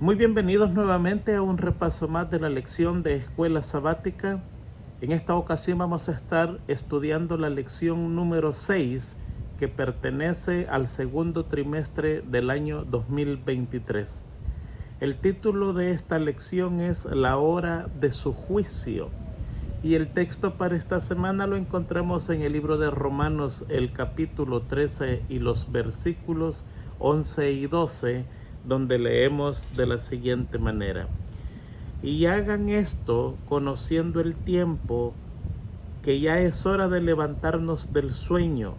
Muy bienvenidos nuevamente a un repaso más de la lección de Escuela Sabática. En esta ocasión vamos a estar estudiando la lección número 6 que pertenece al segundo trimestre del año 2023. El título de esta lección es La hora de su juicio y el texto para esta semana lo encontramos en el libro de Romanos, el capítulo 13 y los versículos 11 y 12, donde leemos de la siguiente manera: y hagan esto conociendo el tiempo, que ya es hora de levantarnos del sueño,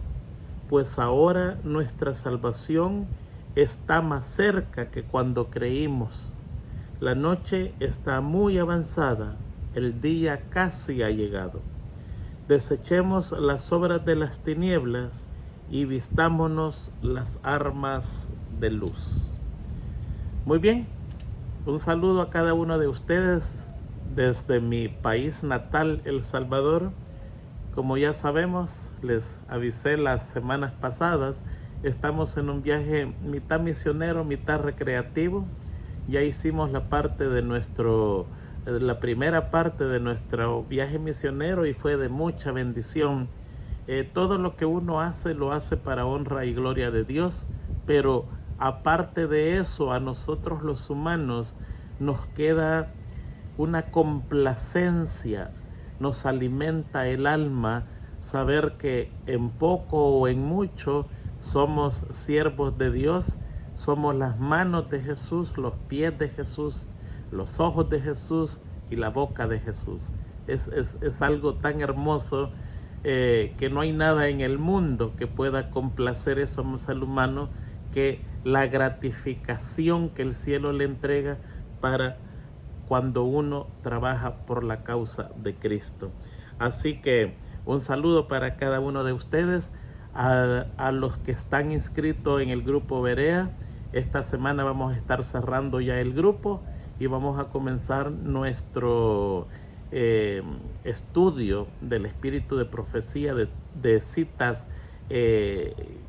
pues ahora nuestra salvación está más cerca que cuando creímos. La noche está muy avanzada, el día casi ha llegado. Desechemos las obras de las tinieblas y vistámonos las armas de luz. Muy bien, un saludo a cada uno de ustedes desde mi país natal, El Salvador. Como ya sabemos, les avisé las semanas pasadas, estamos en un viaje mitad misionero, mitad recreativo. Ya hicimos la primera parte de nuestro viaje misionero y fue de mucha bendición. Todo lo que uno hace, lo hace para honra y gloria de Dios, pero aparte de eso, a nosotros los humanos nos queda una complacencia, nos alimenta el alma saber que en poco o en mucho somos siervos de Dios, somos las manos de Jesús, los pies de Jesús, los ojos de Jesús y la boca de Jesús. Es algo tan hermoso que no hay nada en el mundo que pueda complacer eso al humano, que la gratificación que el cielo le entrega para cuando uno trabaja por la causa de Cristo. Así que un saludo para cada uno de ustedes, a los que están inscritos en el grupo Berea. Esta semana vamos a estar cerrando ya el grupo y vamos a comenzar nuestro estudio del espíritu de profecía, de citas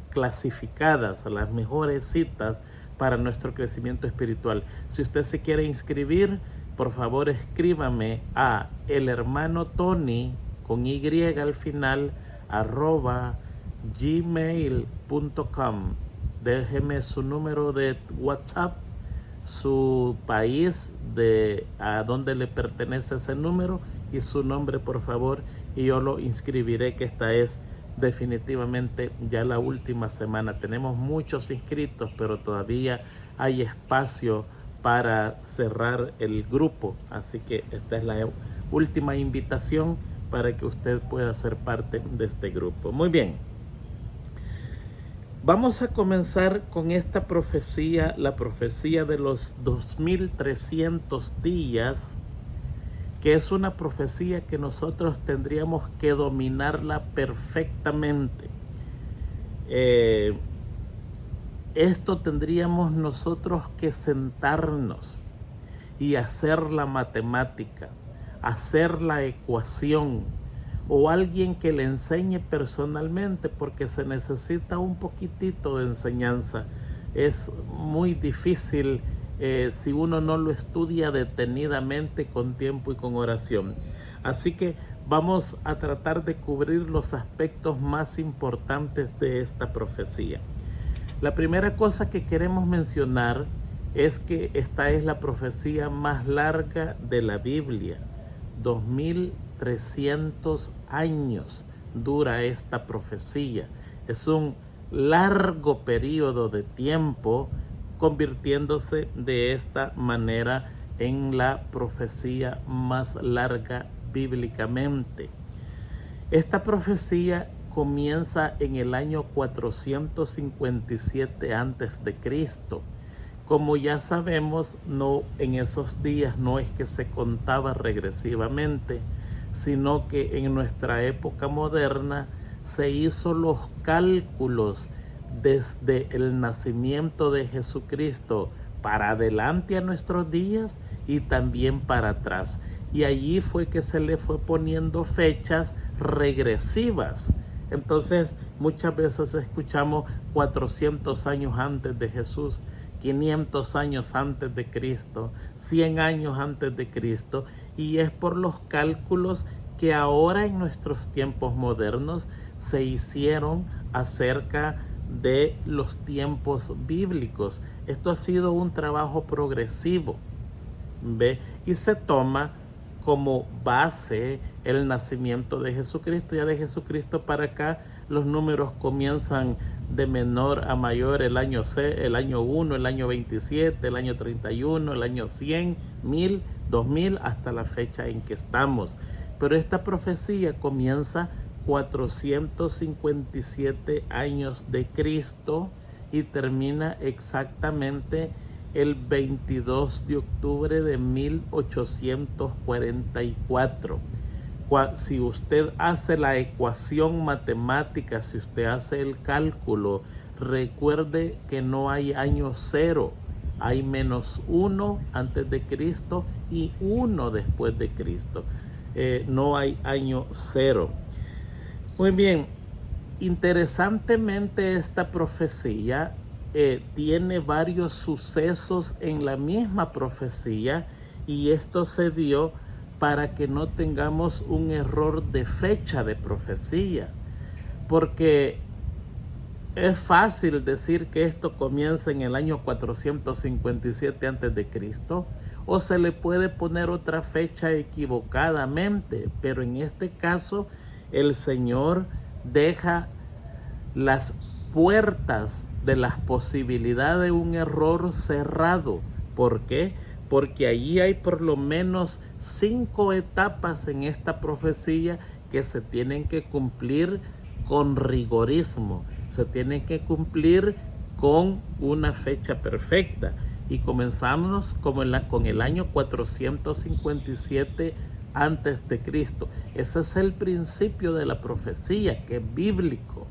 clasificadas, las mejores citas para nuestro crecimiento espiritual. Si usted se quiere inscribir, por favor escríbame a el hermano Tony con Y al final @gmail.com. Déjeme su número de WhatsApp, su país, de a dónde le pertenece ese número y su nombre, por favor, y yo lo inscribiré, que esta es definitivamente ya la última semana. Tenemos muchos inscritos, pero todavía hay espacio para cerrar el grupo, así que esta es la última invitación para que usted pueda ser parte de este grupo. Muy bien, vamos a comenzar con esta profecía, la profecía de los 2300 días, que es una profecía que nosotros tendríamos que dominarla perfectamente. Esto tendríamos nosotros que sentarnos y hacer la matemática, hacer la ecuación, o alguien que le enseñe personalmente, porque se necesita un poquitito de enseñanza. Es muy difícil si uno no lo estudia detenidamente, con tiempo y con oración. Así que vamos a tratar de cubrir los aspectos más importantes de esta profecía. La primera cosa que queremos mencionar es que esta es la profecía más larga de la Biblia. 2300 años dura esta profecía. Es un largo periodo de tiempo, convirtiéndose de esta manera en la profecía más larga bíblicamente. Esta profecía comienza en el año 457 a.C. Como ya sabemos, no, en esos días no es que se contaba regresivamente, sino que en nuestra época moderna se hizo los cálculos desde el nacimiento de Jesucristo para adelante a nuestros días y también para atrás. Y allí fue que se le fue poniendo fechas regresivas. Entonces muchas veces escuchamos 400 años antes de Jesús, 500 años antes de Cristo, 100 años antes de Cristo, y es por los cálculos que ahora en nuestros tiempos modernos se hicieron acerca de los tiempos bíblicos. Esto ha sido un trabajo progresivo, ¿ve? Y se toma como base el nacimiento de Jesucristo. Ya de Jesucristo para acá los números comienzan de menor a mayor, el año 1, el año 27, el año 31, el año 100, 1000, 2000, hasta la fecha en que estamos. Pero esta profecía comienza 457 años de Cristo y termina exactamente el 22 de octubre de 1844. Si usted hace la ecuación matemática, si usted hace el cálculo, recuerde que no hay año cero, hay -1 antes de Cristo y 1 después de Cristo. No hay año cero. Muy bien, interesantemente esta profecía tiene varios sucesos en la misma profecía, y esto se dio para que no tengamos un error de fecha de profecía, porque es fácil decir que esto comienza en el año 457 antes de Cristo, o se le puede poner otra fecha equivocadamente, pero en este caso el Señor deja las puertas de las posibilidades de un error cerrado. ¿Por qué? Porque allí hay por lo menos 5 etapas en esta profecía que se tienen que cumplir con rigorismo, se tienen que cumplir con una fecha perfecta. Y comenzamos con el año 457 antes de Cristo. Ese es el principio de la profecía, que es bíblico.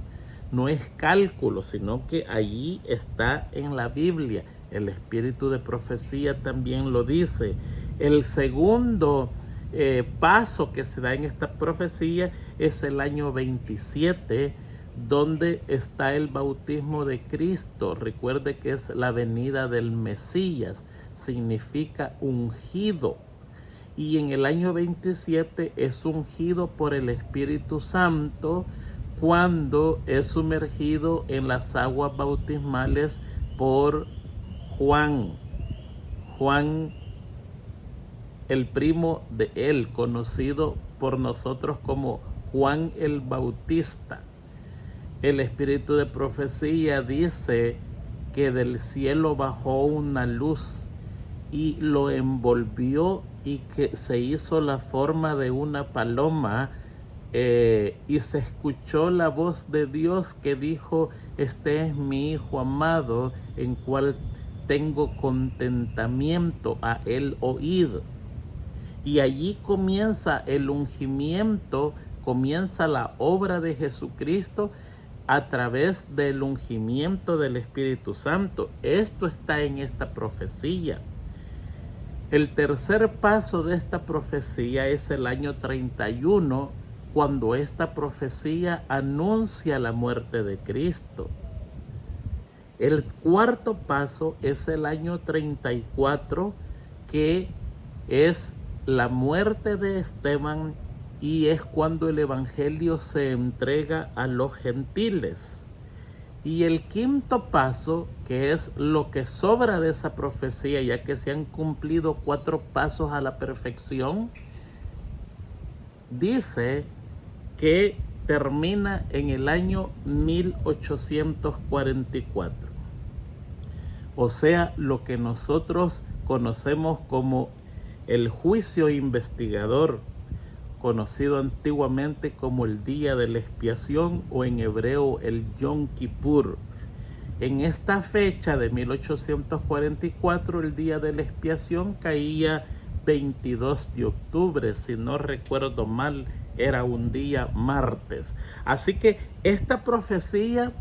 No es cálculo, sino que allí está en la Biblia. El espíritu de profecía también lo dice. El segundo paso que se da en esta profecía es el año 27, donde está el bautismo de Cristo. Recuerde que es la venida del Mesías, significa ungido. Y en el año 27 es ungido por el Espíritu Santo cuando es sumergido en las aguas bautismales por Juan, el primo de él, conocido por nosotros como Juan el Bautista. El espíritu de profecía dice que del cielo bajó una luz y lo envolvió, y que se hizo la forma de una paloma, y se escuchó la voz de Dios que dijo: este es mi Hijo amado, en cual tengo contentamiento, a él oíd. Y allí comienza el ungimiento, comienza la obra de Jesucristo a través del ungimiento del Espíritu Santo. Esto está en esta profecía. El tercer paso de esta profecía es el año 31, cuando esta profecía anuncia la muerte de Cristo. El cuarto paso es el año 34, que es la muerte de Esteban, y es cuando el evangelio se entrega a los gentiles. Y el quinto paso, que es lo que sobra de esa profecía, ya que se han cumplido 4 pasos a la perfección, dice que termina en el año 1844. O sea, lo que nosotros conocemos como el juicio investigador, conocido antiguamente como el día de la expiación, o en hebreo el Yom Kippur. En esta fecha de 1844, el día de la expiación caía 22 de octubre, si no recuerdo mal, era un día martes. Así que esta profecía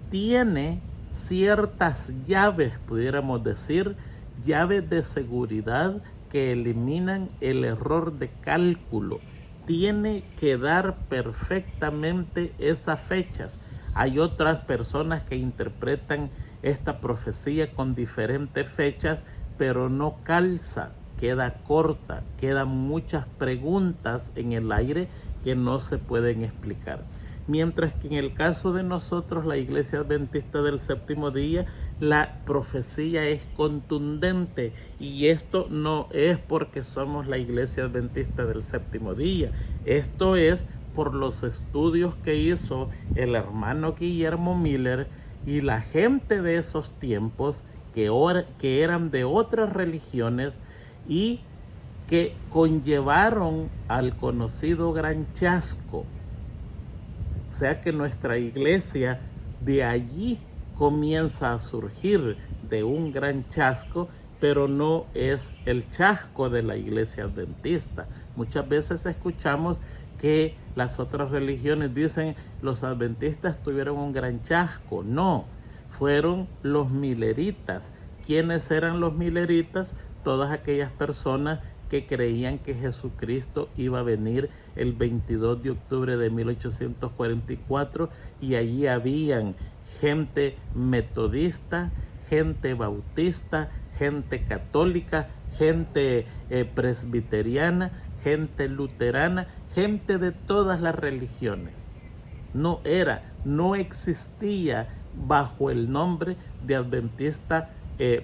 tiene ciertas llaves, pudiéramos decir, llaves de seguridad que eliminan el error de cálculo. Tiene que dar perfectamente esas fechas. Hay otras personas que interpretan esta profecía con diferentes fechas, pero no calza, queda corta, quedan muchas preguntas en el aire que no se pueden explicar. Mientras que en el caso de nosotros, la Iglesia Adventista del Séptimo Día, la profecía es contundente, y esto no es porque somos la Iglesia Adventista del Séptimo Día, esto es por los estudios que hizo el hermano Guillermo Miller y la gente de esos tiempos que eran de otras religiones y que conllevaron al conocido gran chasco. O sea que nuestra iglesia de allí comienza a surgir, de un gran chasco, pero no es el chasco de la iglesia adventista. Muchas veces escuchamos que las otras religiones dicen los adventistas tuvieron un gran chasco. No, fueron los mileritas. ¿Quiénes eran los mileritas? Todas aquellas personas que creían que Jesucristo iba a venir el 22 de octubre de 1844, y allí habían gente metodista, gente bautista, gente católica, gente presbiteriana, gente luterana, gente de todas las religiones. No existía bajo el nombre de adventista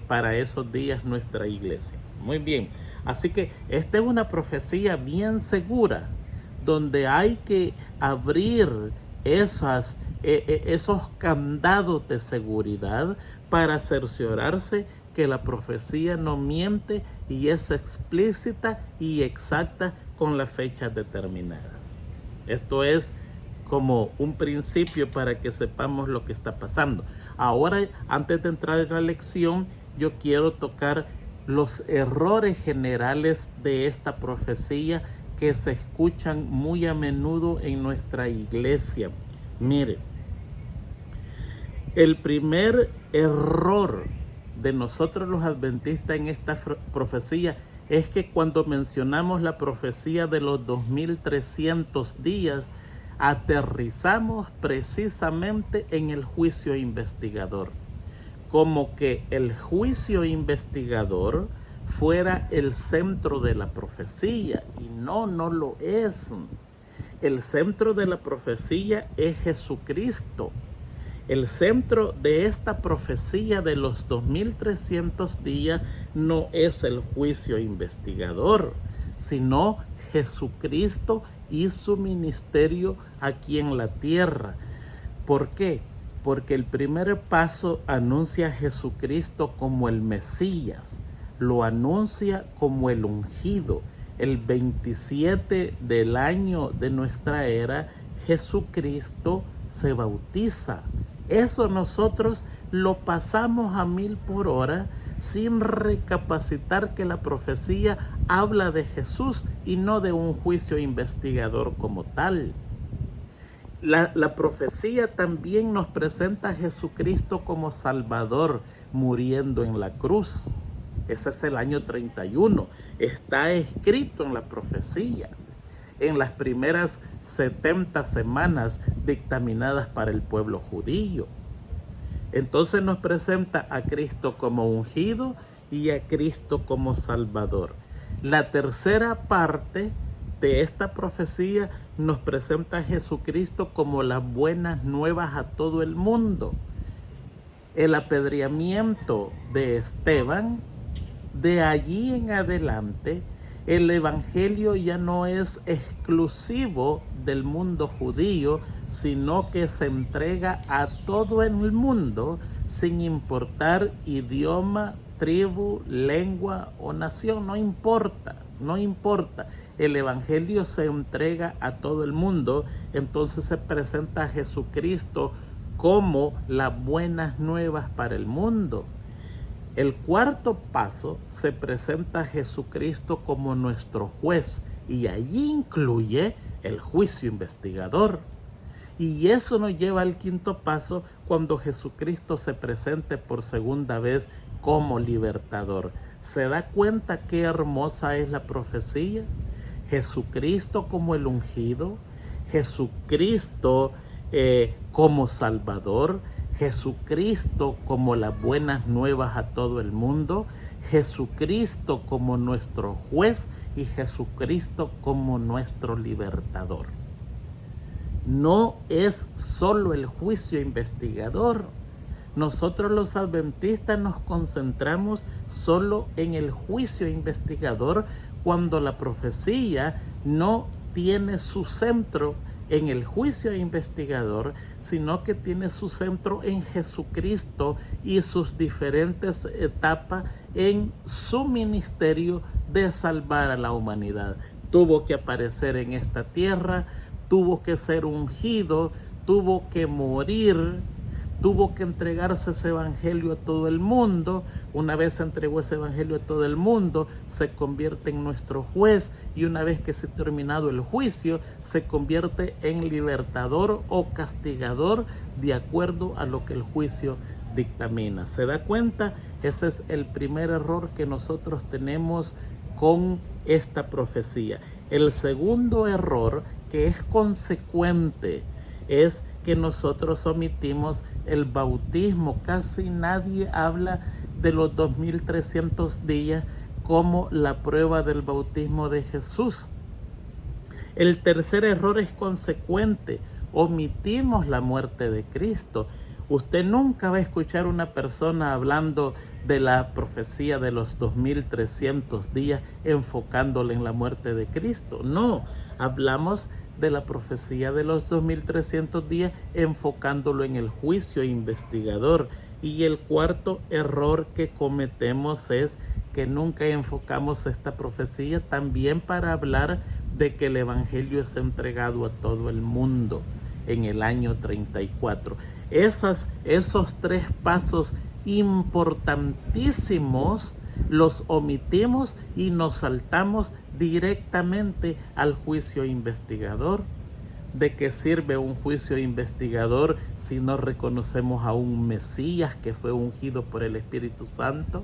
para esos días nuestra iglesia. Muy bien, así que esta es una profecía bien segura, donde hay que abrir esos candados de seguridad para cerciorarse que la profecía no miente y es explícita y exacta con las fechas determinadas. Esto es como un principio para que sepamos lo que está pasando. Ahora, antes de entrar en la lección, yo quiero tocar los errores generales de esta profecía que se escuchan muy a menudo en nuestra iglesia. Mire, el primer error de nosotros los adventistas en esta profecía es que cuando mencionamos la profecía de los 2300 días, aterrizamos precisamente en el juicio investigador, como que el juicio investigador fuera el centro de la profecía, y no lo es. El centro de la profecía es Jesucristo. El centro de esta profecía de los 2300 días no es el juicio investigador, sino Jesucristo y su ministerio aquí en la tierra. ¿Por qué? Porque el primer paso anuncia a Jesucristo como el Mesías, lo anuncia como el ungido. El 27 del año de nuestra era, Jesucristo se bautiza. Eso nosotros lo pasamos a 1000 por hora sin recapacitar que la profecía habla de Jesús y no de un juicio investigador como tal. La profecía también nos presenta a Jesucristo como Salvador muriendo en la cruz. Ese es el año 31. Está escrito en la profecía, en las primeras 70 semanas dictaminadas para el pueblo judío. Entonces nos presenta a Cristo como ungido y a Cristo como Salvador. La tercera parte de esta profecía nos presenta a Jesucristo como las buenas nuevas a todo el mundo. El apedreamiento de Esteban, de allí en adelante, el evangelio ya no es exclusivo del mundo judío, sino que se entrega a todo el mundo sin importar idioma, tribu, lengua o nación. No importa. El evangelio se entrega a todo el mundo. Entonces se presenta a Jesucristo como las buenas nuevas para el mundo. El cuarto paso se presenta a Jesucristo como nuestro juez, y allí incluye el juicio investigador. Y eso nos lleva al quinto paso, cuando Jesucristo se presente por segunda vez como libertador. ¿Se da cuenta qué hermosa es la profecía? Jesucristo como el ungido, Jesucristo como Salvador, Jesucristo como las buenas nuevas a todo el mundo, Jesucristo como nuestro juez y Jesucristo como nuestro libertador. No es solo el juicio investigador. Nosotros los adventistas nos concentramos solo en el juicio investigador cuando la profecía no tiene su centro en el juicio investigador, sino que tiene su centro en Jesucristo y sus diferentes etapas en su ministerio de salvar a la humanidad. Tuvo que aparecer en esta tierra, tuvo que ser ungido, tuvo que morir, tuvo que entregarse ese evangelio a todo el mundo. Una vez se entregó ese evangelio a todo el mundo, se convierte en nuestro juez, y una vez que se ha terminado el juicio, se convierte en libertador o castigador de acuerdo a lo que el juicio dictamina. ¿Se da cuenta? Ese es el primer error que nosotros tenemos con esta profecía. El segundo error, que es consecuente, es que nosotros omitimos el bautismo. Casi nadie habla de los 2300 días como la prueba del bautismo de Jesús. El tercer error es consecuente. Omitimos la muerte de Cristo. Usted nunca va a escuchar una persona hablando de la profecía de los 2300 días enfocándole en la muerte de Cristo. No, hablamos de la profecía de los 2300 días enfocándolo en el juicio investigador. Y el cuarto error que cometemos es que nunca enfocamos esta profecía también para hablar de que el evangelio es entregado a todo el mundo en el año 34. Esos tres pasos importantísimos los omitimos y nos saltamos directamente al juicio investigador. ¿De qué sirve un juicio investigador si no reconocemos a un Mesías que fue ungido por el Espíritu Santo?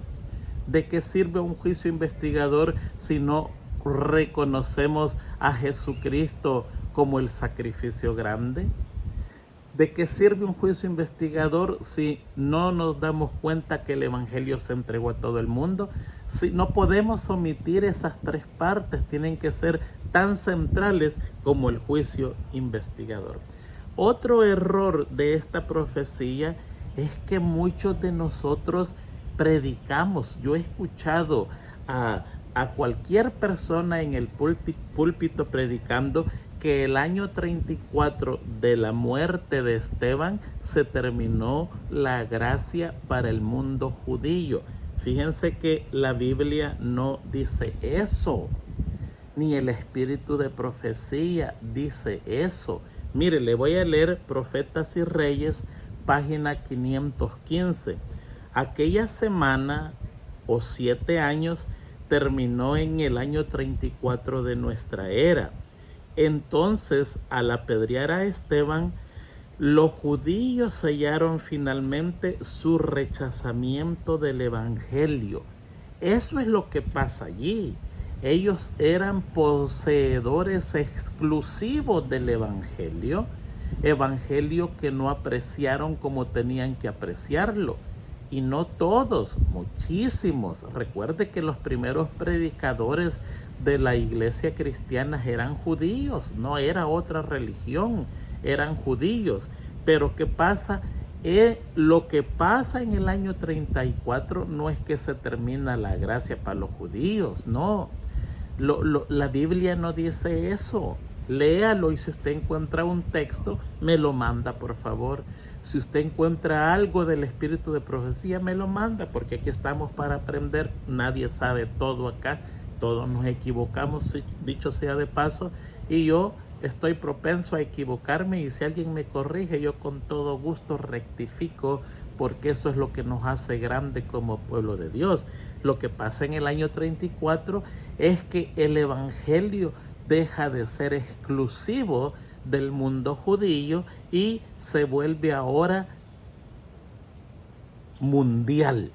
¿De qué sirve un juicio investigador si no reconocemos a Jesucristo como el sacrificio grande? ¿De qué sirve un juicio investigador si no nos damos cuenta que el evangelio se entregó a todo el mundo? Si no podemos omitir esas tres partes, tienen que ser tan centrales como el juicio investigador. Otro error de esta profecía es que muchos de nosotros predicamos. Yo he escuchado a cualquier persona en el púlpito predicando que el año 34 de la muerte de Esteban se terminó la gracia para el mundo judío. Fíjense que la Biblia no dice eso, ni el espíritu de profecía dice eso. Mire, le voy a leer Profetas y Reyes, página 515. Aquella semana o 7 años terminó en el año 34 de nuestra era. Entonces, al apedrear a Esteban, los judíos sellaron finalmente su rechazamiento del evangelio. Eso es lo que pasa allí. Ellos eran poseedores exclusivos del evangelio que no apreciaron como tenían que apreciarlo. Y no todos, muchísimos. Recuerde que los primeros predicadores de la iglesia cristiana eran judíos, no era otra religión, eran judíos. Pero ¿qué pasa? Lo que pasa en el año 34 no es que se termina la gracia para los judíos, no. La Biblia no dice eso. Léalo, y si usted encuentra un texto, me lo manda, por favor. Si usted encuentra algo del espíritu de profecía, me lo manda, porque aquí estamos para aprender. Nadie sabe todo acá, todos nos equivocamos, dicho sea de paso, y yo estoy propenso a equivocarme, y si alguien me corrige, yo con todo gusto rectifico, porque eso es lo que nos hace grande como pueblo de Dios. Lo que pasa en el año 34 es que el evangelio deja de ser exclusivo del mundo judío y se vuelve ahora mundial.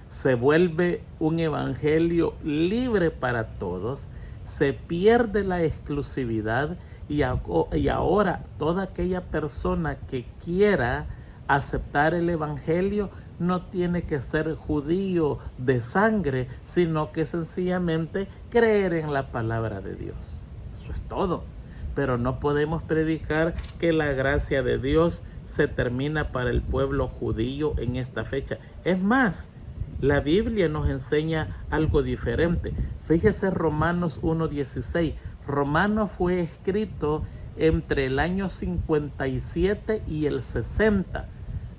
Se vuelve un evangelio libre para todos, se pierde la exclusividad, y ahora toda aquella persona que quiera aceptar el evangelio no tiene que ser judío de sangre, sino que sencillamente creer en la palabra de Dios. Eso es todo. Pero no podemos predicar que la gracia de Dios se termina para el pueblo judío en esta fecha. Es más, la Biblia nos enseña algo diferente. Fíjese Romanos 1:16. Romanos fue escrito entre el año 57 y el 60.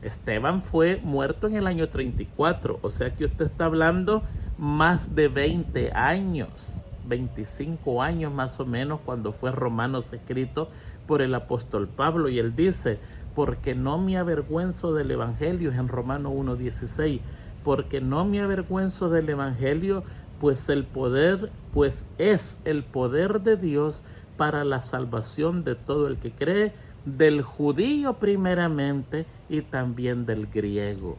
Esteban fue muerto en el año 34. O sea que usted está hablando más de 20 años. 25 años más o menos cuando fue Romanos escrito por el apóstol Pablo, y él dice, porque no me avergüenzo del evangelio, en Romanos 1:16, porque no me avergüenzo del evangelio, pues es el poder de Dios para la salvación de todo el que cree, del judío primeramente y también del griego.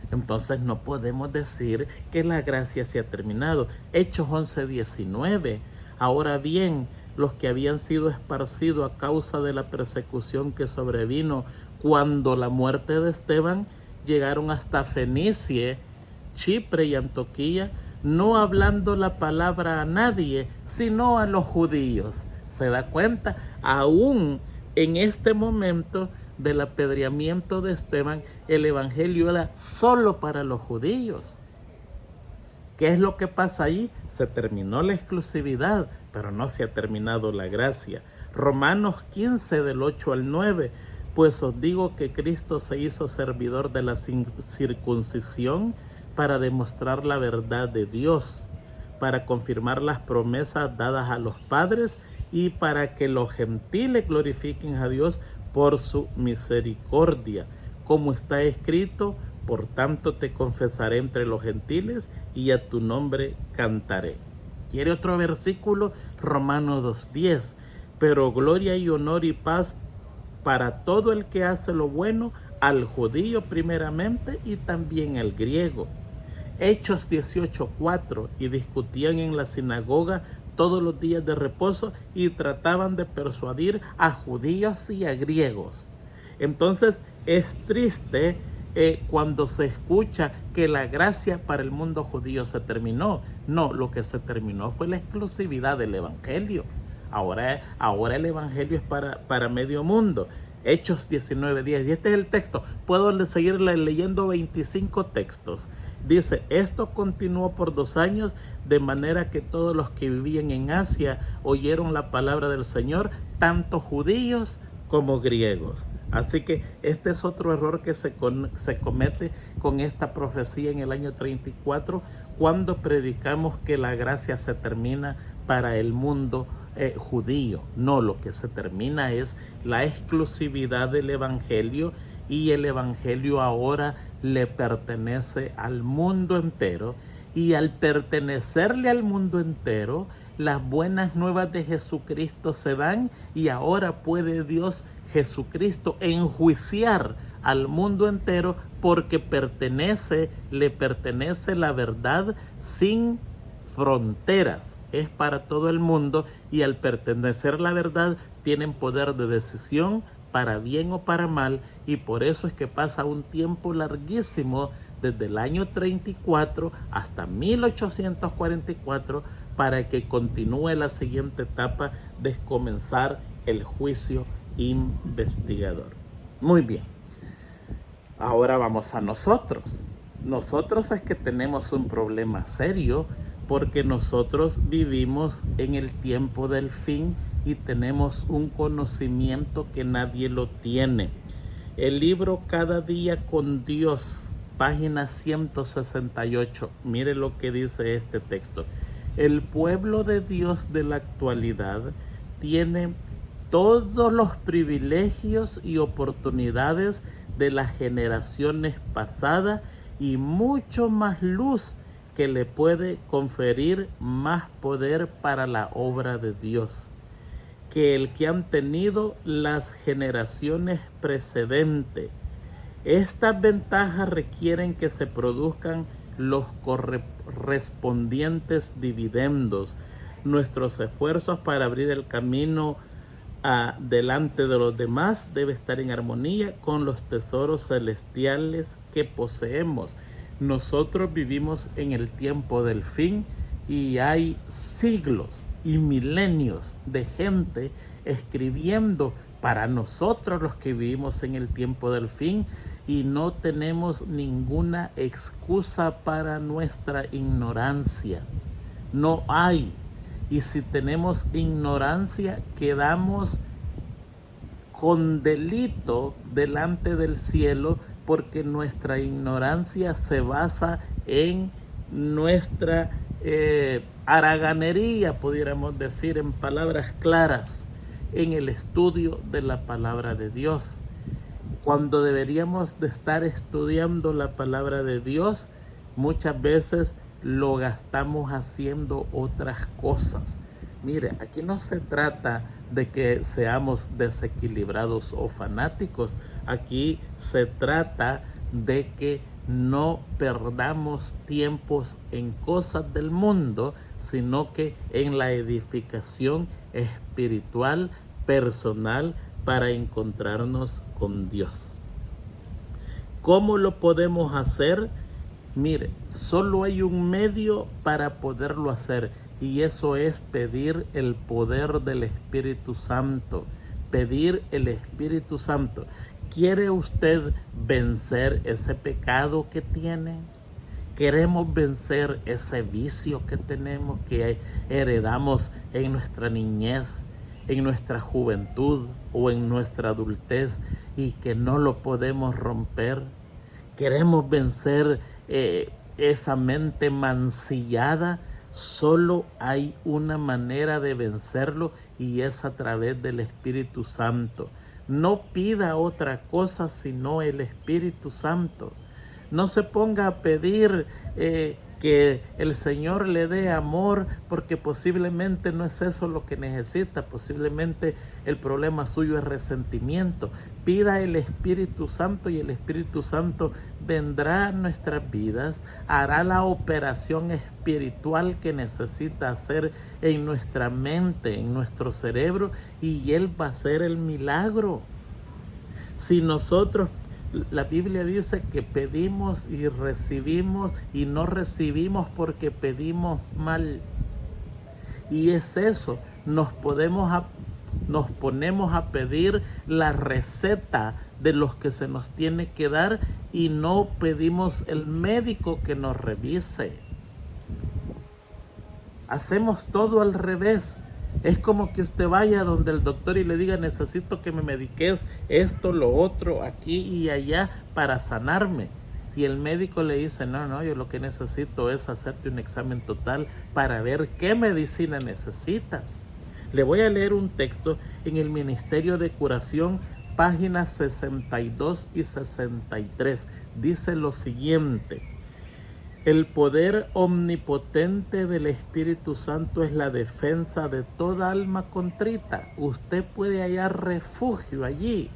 Entonces no podemos decir que la gracia se ha terminado. Hechos 11:19. Ahora bien, los que habían sido esparcidos a causa de la persecución que sobrevino cuando la muerte de Esteban, llegaron hasta Fenicie, Chipre y Antioquía, no hablando la palabra a nadie, sino a los judíos. ¿Se da cuenta? Aún en este momento del apedreamiento de Esteban, el evangelio era solo para los judíos. ¿Qué es lo que pasa ahí? Se terminó la exclusividad, pero no se ha terminado la gracia. Romanos 15 del 8 al 9. Pues os digo que Cristo se hizo servidor de la circuncisión para demostrar la verdad de Dios, para confirmar las promesas dadas a los padres y para que los gentiles glorifiquen a Dios por su misericordia. Como está escrito, por tanto te confesaré entre los gentiles y a tu nombre cantaré. ¿Quiere otro versículo? Romanos 2:10. Pero gloria y honor y paz para todo el que hace lo bueno, al judío primeramente y también al griego. Hechos 18:4. Y discutían en la sinagoga todos los días de reposo y trataban de persuadir a judíos y a griegos. Entonces es triste cuando se escucha que la gracia para el mundo judío se terminó. No, lo que se terminó fue la exclusividad del evangelio. Ahora el evangelio es para medio mundo. Hechos 19:10. Y este es el texto. Puedo seguir leyendo 25 textos. Dice, esto continuó por 2 años, de manera que todos los que vivían en Asia oyeron la palabra del Señor, tanto judíos como griegos. Así que este es otro error que se comete con esta profecía en el año 34, cuando predicamos que la gracia se termina para el mundo judío. No, lo que se termina es la exclusividad del evangelio, y el evangelio ahora le pertenece al mundo entero, y al pertenecerle al mundo entero, las buenas nuevas de Jesucristo se dan, y ahora puede Dios Jesucristo enjuiciar al mundo entero, porque le pertenece la verdad sin fronteras. Es para todo el mundo, y al pertenecer la verdad tienen poder de decisión para bien o para mal, y por eso es que pasa un tiempo larguísimo desde el año 34 hasta 1844 para que continúe la siguiente etapa de comenzar el juicio investigador. Muy bien, ahora vamos a nosotros. Nosotros es que tenemos un problema serio, porque nosotros vivimos en el tiempo del fin y tenemos un conocimiento que nadie lo tiene. El libro Cada día con Dios, página 168. Mire lo que dice este texto. El pueblo de Dios de la actualidad tiene todos los privilegios y oportunidades de las generaciones pasadas y mucho más luz que le puede conferir más poder para la obra de Dios que el que han tenido las generaciones precedentes. Estas ventajas requieren que se produzcan los correspondientes dividendos. Nuestros esfuerzos para abrir el camino delante de los demás, debe estar en armonía con los tesoros celestiales que poseemos. Nosotros vivimos en el tiempo del fin y hay siglos y milenios de gente escribiendo para nosotros los que vivimos en el tiempo del fin, y no tenemos ninguna excusa para nuestra ignorancia. No hay. Y si tenemos ignorancia, quedamos con delito delante del cielo, porque nuestra ignorancia se basa en nuestra haraganería, pudiéramos decir en palabras claras, en el estudio de la palabra de Dios. Cuando deberíamos de estar estudiando la palabra de Dios, muchas veces lo gastamos haciendo otras cosas. Mire, aquí no se trata de que seamos desequilibrados o fanáticos. Aquí se trata de que no perdamos tiempos en cosas del mundo, sino que en la edificación espiritual, personal, para encontrarnos con Dios. ¿Cómo lo podemos hacer? Mire, solo hay un medio para poderlo hacer, y eso es pedir el poder del Espíritu Santo. Pedir el Espíritu Santo. ¿Quiere usted vencer ese pecado que tiene? ¿Queremos vencer ese vicio que tenemos, que heredamos en nuestra niñez, en nuestra juventud o en nuestra adultez, y que no lo podemos romper? ¿Queremos vencer esa mente mancillada? Solo hay una manera de vencerlo, y es a través del Espíritu Santo. No pida otra cosa sino el Espíritu Santo. No se ponga a pedir que el Señor le dé amor, porque posiblemente no es eso lo que necesita. Posiblemente el problema suyo es resentimiento. Pida el Espíritu Santo, y el Espíritu Santo vendrá a nuestras vidas, hará la operación espiritual que necesita hacer en nuestra mente, en nuestro cerebro, y Él va a hacer el milagro. Si nosotros, la Biblia dice que pedimos y recibimos, y no recibimos porque pedimos mal. Y es eso, nos ponemos a pedir la receta de los que se nos tiene que dar, y no pedimos el médico que nos revise. Hacemos todo al revés. Es como que usted vaya donde el doctor y le diga: necesito que me mediques esto, lo otro, aquí y allá para sanarme. Y el médico le dice: no, yo lo que necesito es hacerte un examen total para ver qué medicina necesitas. Le voy a leer un texto en el Ministerio de Curación, páginas 62 y 63. Dice lo siguiente: el poder omnipotente del Espíritu Santo es la defensa de toda alma contrita. Usted puede hallar refugio allí.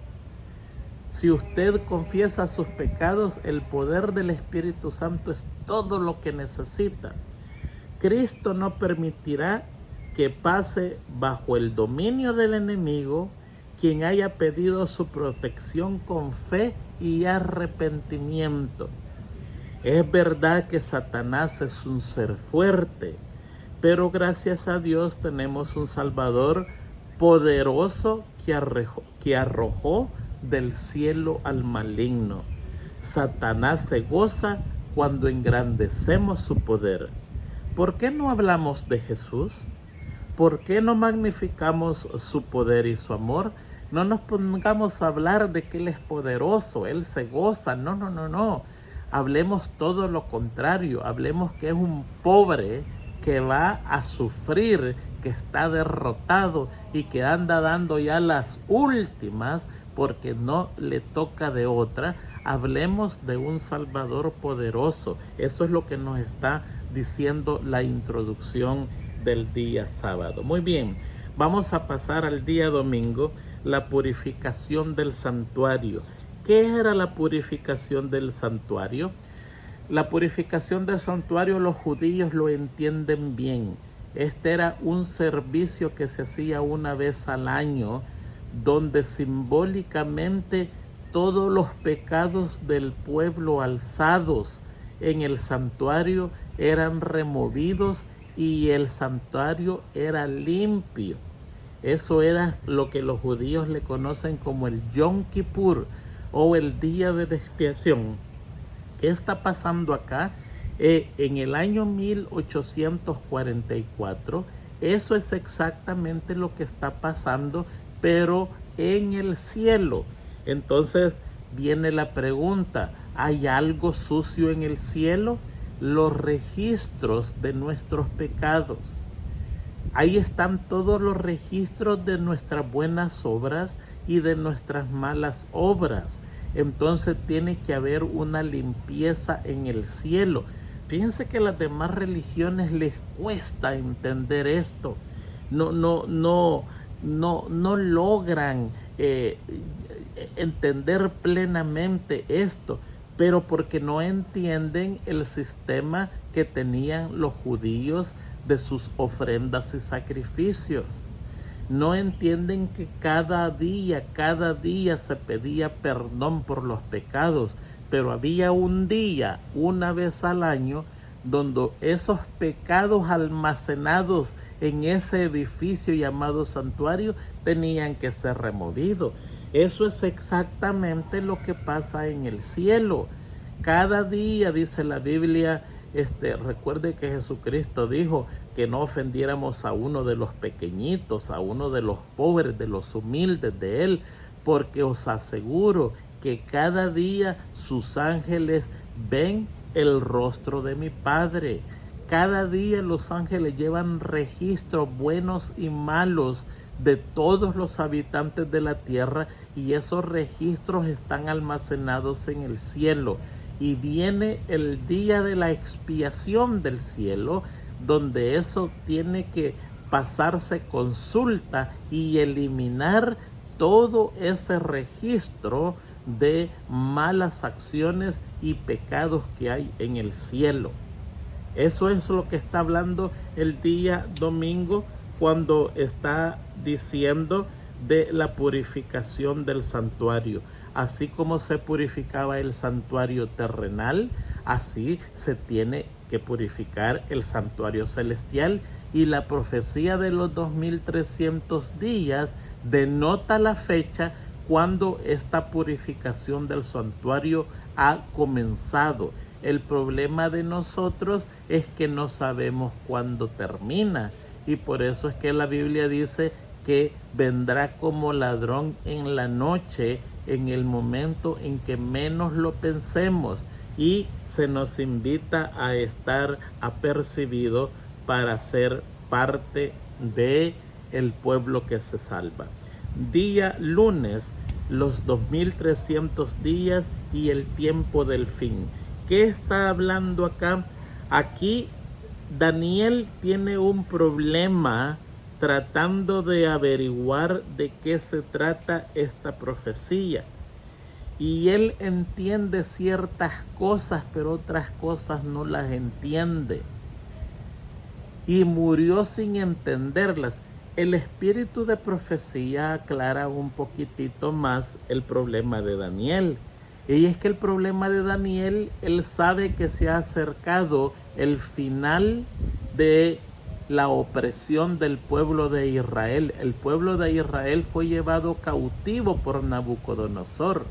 Si usted confiesa sus pecados, el poder del Espíritu Santo es todo lo que necesita. Cristo no permitirá que pase bajo el dominio del enemigo quien haya pedido su protección con fe y arrepentimiento. Es verdad que Satanás es un ser fuerte, pero gracias a Dios tenemos un Salvador poderoso que arrojó del cielo al maligno. Satanás se goza cuando engrandecemos su poder. ¿Por qué no hablamos de Jesús? ¿Por qué no magnificamos su poder y su amor? No nos pongamos a hablar de que Él es poderoso, Él se goza. No. Hablemos todo lo contrario. Hablemos que es un pobre que va a sufrir, que está derrotado y que anda dando ya las últimas porque no le toca de otra. Hablemos de un Salvador poderoso. Eso es lo que nos está diciendo la introducción del día sábado. Muy bien, vamos a pasar al día domingo, la purificación del santuario. ¿Qué era la purificación del santuario? La purificación del santuario los judíos lo entienden bien. Este era un servicio que se hacía una vez al año, donde simbólicamente todos los pecados del pueblo alzados en el santuario eran removidos y el santuario era limpio. Eso era lo que los judíos le conocen como el Yom Kippur o el día de la expiación. ¿Qué está pasando acá? En el año 1844, eso es exactamente lo que está pasando, pero en el cielo. Entonces viene la pregunta, ¿hay algo sucio en el cielo? Los registros de nuestros pecados. Ahí están todos los registros de nuestras buenas obras y de nuestras malas obras. Entonces tiene que haber una limpieza en el cielo. Fíjense que a las demás religiones les cuesta entender esto. No logran entender plenamente esto, pero porque no entienden el sistema que tenían los judíos de sus ofrendas y sacrificios. No entienden que cada día se pedía perdón por los pecados, pero había un día, una vez al año, donde esos pecados almacenados en ese edificio llamado santuario tenían que ser removidos. Eso es exactamente lo que pasa en el cielo. Cada día, dice la Biblia, recuerde que Jesucristo dijo que no ofendiéramos a uno de los pequeñitos, a uno de los pobres, de los humildes de Él, porque os aseguro que cada día sus ángeles ven el rostro de mi Padre. Cada día los ángeles llevan registros buenos y malos de todos los habitantes de la tierra, y esos registros están almacenados en el cielo. Y viene el día de la expiación del cielo, donde eso tiene que pasarse consulta y eliminar todo ese registro de malas acciones y pecados que hay en el cielo. Eso es lo que está hablando el día domingo cuando está diciendo de la purificación del santuario. Así como se purificaba el santuario terrenal, así se tiene que purificar el santuario celestial, y la profecía de los 2300 días denota la fecha cuando esta purificación del santuario ha comenzado. El problema de nosotros es que no sabemos cuándo termina, y por eso es que la Biblia dice que vendrá como ladrón en la noche, en el momento en que menos lo pensemos, y se nos invita a estar apercibido para ser parte de el pueblo que se salva. Día lunes, los 2300 días y el tiempo del fin. ¿Qué está hablando acá? Aquí Daniel tiene un problema tratando de averiguar de qué se trata esta profecía. Y él entiende ciertas cosas, pero otras cosas no las entiende. Y murió sin entenderlas. El espíritu de profecía aclara un poquitito más el problema de Daniel. Y es que el problema de Daniel, él sabe que se ha acercado el final de la opresión del pueblo de Israel. El pueblo de Israel fue llevado cautivo por Nabucodonosor.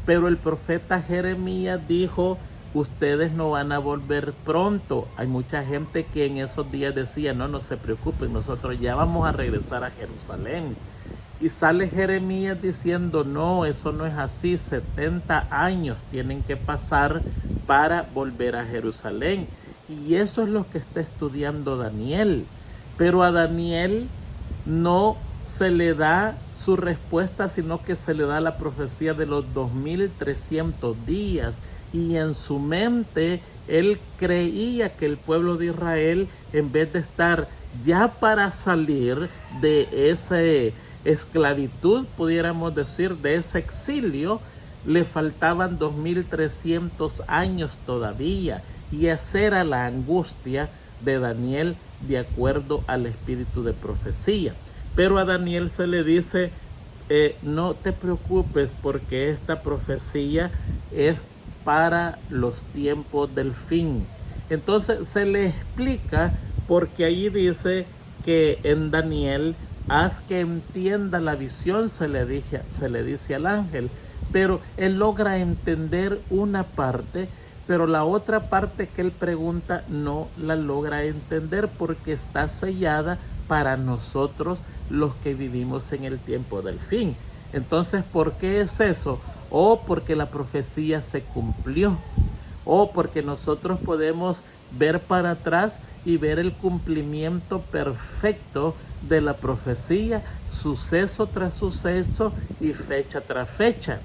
Pero el profeta Jeremías dijo, ustedes no van a volver pronto. Hay mucha gente que en esos días decía, no se preocupen, nosotros ya vamos a regresar a Jerusalén. Y sale Jeremías diciendo, no, eso no es así, 70 años tienen que pasar para volver a Jerusalén. Y eso es lo que está estudiando Daniel. Pero a Daniel no se le da su respuesta, sino que se le da la profecía de los 2300 días. Y en su mente, él creía que el pueblo de Israel, en vez de estar ya para salir de esa esclavitud, pudiéramos decir, de ese exilio, le faltaban 2300 años todavía. Y esa era la angustia de Daniel de acuerdo al espíritu de profecía. Pero a Daniel se le dice, no te preocupes porque esta profecía es para los tiempos del fin. Entonces se le explica porque allí dice que en Daniel, haz que entienda la visión, se le dice al ángel, pero él logra entender una parte, pero la otra parte que él pregunta no la logra entender porque está sellada para nosotros los que vivimos en el tiempo del fin. Entonces, ¿por qué es eso? O porque la profecía se cumplió, o porque nosotros podemos ver para atrás y ver el cumplimiento perfecto de la profecía, suceso tras suceso y fecha tras fecha.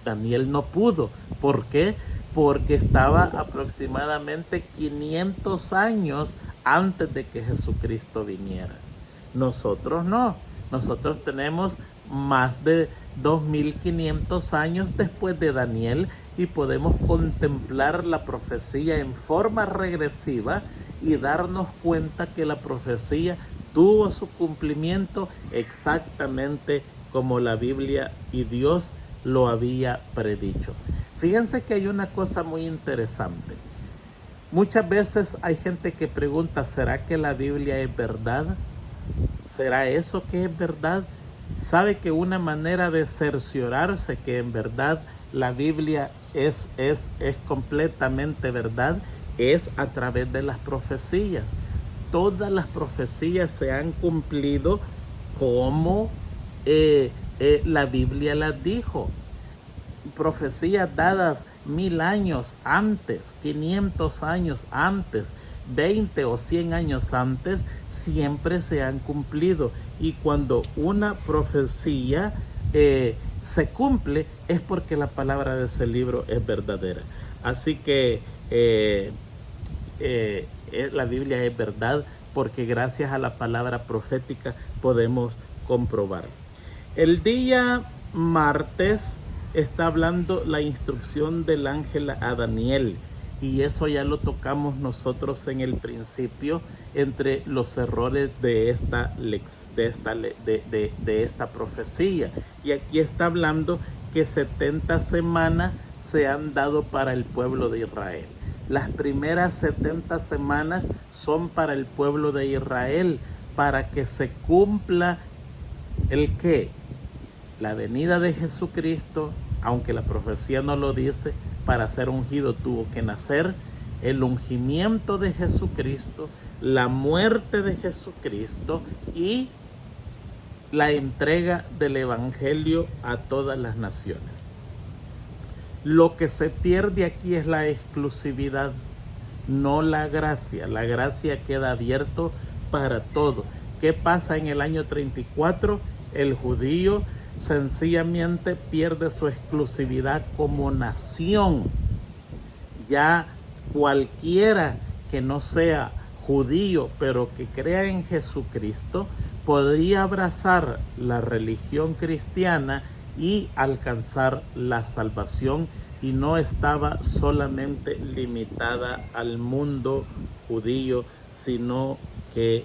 Daniel no pudo. ¿Por qué? Porque estaba aproximadamente 500 años antes de que Jesucristo viniera. Nosotros no. Nosotros tenemos más de 2500 años después de Daniel y podemos contemplar la profecía en forma regresiva y darnos cuenta que la profecía tuvo su cumplimiento exactamente como la Biblia y Dios lo había predicho. Fíjense que hay una cosa muy interesante. Muchas veces hay gente que pregunta, ¿será que la Biblia es verdad? ¿Será eso que es verdad? ¿Sabe que una manera de cerciorarse que en verdad la Biblia es completamente verdad es a través de las profecías? Todas las profecías se han cumplido como la Biblia las dijo. Profecías dadas 1000 años antes, 500 años antes, 20 o 100 años antes, siempre se han cumplido. Y cuando una profecía se cumple, es porque la palabra de ese libro es verdadera. Así que la Biblia es verdad porque gracias a la palabra profética podemos comprobar. El día martes está hablando la instrucción del ángel a Daniel, y eso ya lo tocamos nosotros en el principio entre los errores de esta profecía. Y aquí está hablando que 70 semanas se han dado para el pueblo de Israel. Las primeras 70 semanas son para el pueblo de Israel, para que se cumpla ¿el qué? La venida de Jesucristo, aunque la profecía no lo dice, para ser ungido tuvo que nacer, el ungimiento de Jesucristo, la muerte de Jesucristo y la entrega del evangelio a todas las naciones. Lo que se pierde aquí es la exclusividad, no la gracia. La gracia queda abierto para todo. ¿Qué pasa en el año 34? El judío sencillamente pierde su exclusividad como nación. Ya cualquiera que no sea judío, pero que crea en Jesucristo, podría abrazar la religión cristiana y alcanzar la salvación, y no estaba solamente limitada al mundo judío, sino que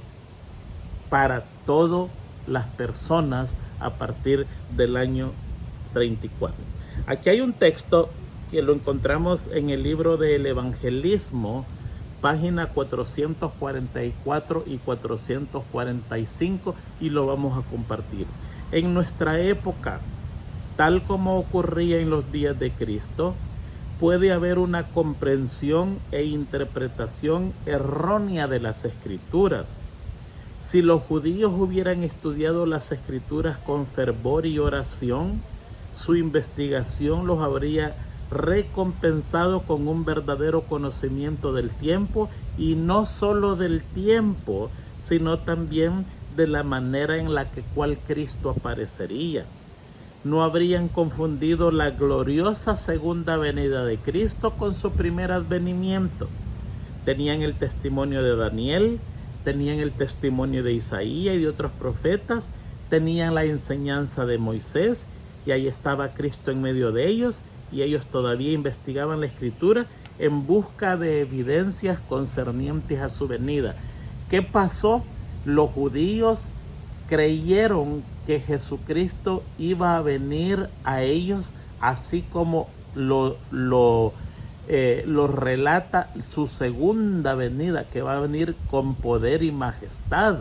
para todas las personas a partir del año 34. Aquí hay un texto que lo encontramos en el libro del Evangelismo, página 444 y 445, y lo vamos a compartir. En nuestra época, tal como ocurría en los días de Cristo, puede haber una comprensión e interpretación errónea de las Escrituras. Si los judíos hubieran estudiado las Escrituras con fervor y oración, su investigación los habría recompensado con un verdadero conocimiento del tiempo, y no solo del tiempo, sino también de la manera en la cual Cristo aparecería. No habrían confundido la gloriosa segunda venida de Cristo con su primer advenimiento. Tenían el testimonio de Daniel, tenían el testimonio de Isaías y de otros profetas, tenían la enseñanza de Moisés, y ahí estaba Cristo en medio de ellos, y ellos todavía investigaban la Escritura en busca de evidencias concernientes a su venida. ¿Qué pasó? Los judíos creyeron que Jesucristo iba a venir a ellos así como lo relata su segunda venida, que va a venir con poder y majestad.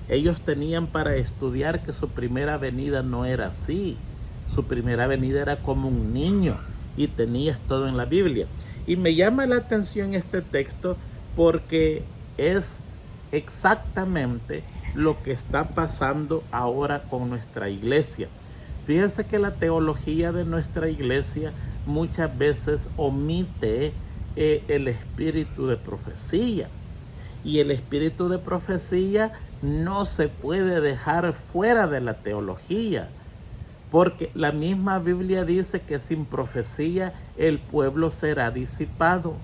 Ellos tenían para estudiar que su primera venida no era así. Su primera venida era como un niño, y tenías todo en la Biblia. Y me llama la atención este texto porque es exactamente lo que está pasando ahora con nuestra iglesia. Fíjense que la teología de nuestra iglesia muchas veces omite el espíritu de profecía. Y el espíritu de profecía no se puede dejar fuera de la teología, porque la misma Biblia dice que sin profecía el pueblo será disipado.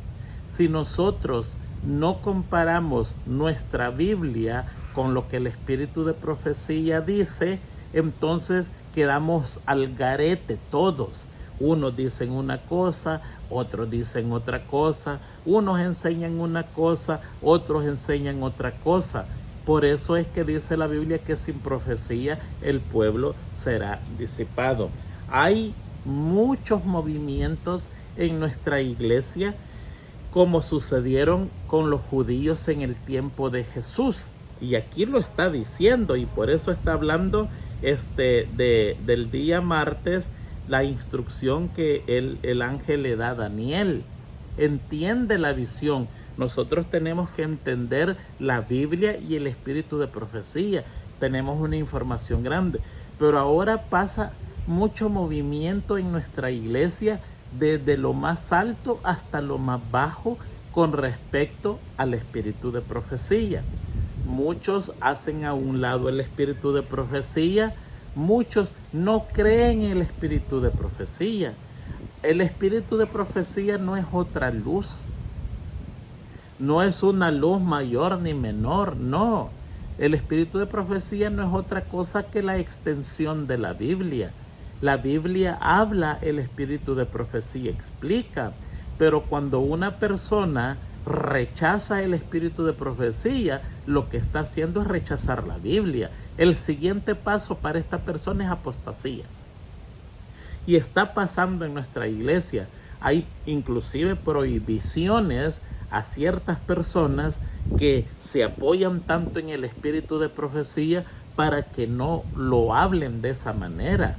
Si nosotros no comparamos nuestra Biblia con lo que el espíritu de profecía dice, entonces quedamos al garete todos. Unos dicen una cosa, otros dicen otra cosa, unos enseñan una cosa, otros enseñan otra cosa. Por eso es que dice la Biblia que sin profecía el pueblo será disipado. Hay muchos movimientos en nuestra iglesia, como sucedieron con los judíos en el tiempo de Jesús. Y aquí lo está diciendo, y por eso está hablando del día martes, la instrucción que el ángel le da a Daniel. Entiende la visión. Nosotros tenemos que entender la Biblia y el espíritu de profecía. Tenemos una información grande. Pero ahora pasa mucho movimiento en nuestra iglesia, desde lo más alto hasta lo más bajo, con respecto al espíritu de profecía. Muchos hacen a un lado el espíritu de profecía. Muchos no creen en el espíritu de profecía. El espíritu de profecía no es otra luz. No es una luz mayor ni menor, no. El espíritu de profecía no es otra cosa que la extensión de la Biblia. La Biblia habla, el espíritu de profecía explica, pero cuando una persona rechaza el espíritu de profecía, lo que está haciendo es rechazar la Biblia. El siguiente paso para esta persona es apostasía. Y está pasando en nuestra iglesia. Hay inclusive prohibiciones a ciertas personas que se apoyan tanto en el espíritu de profecía para que no lo hablen de esa manera.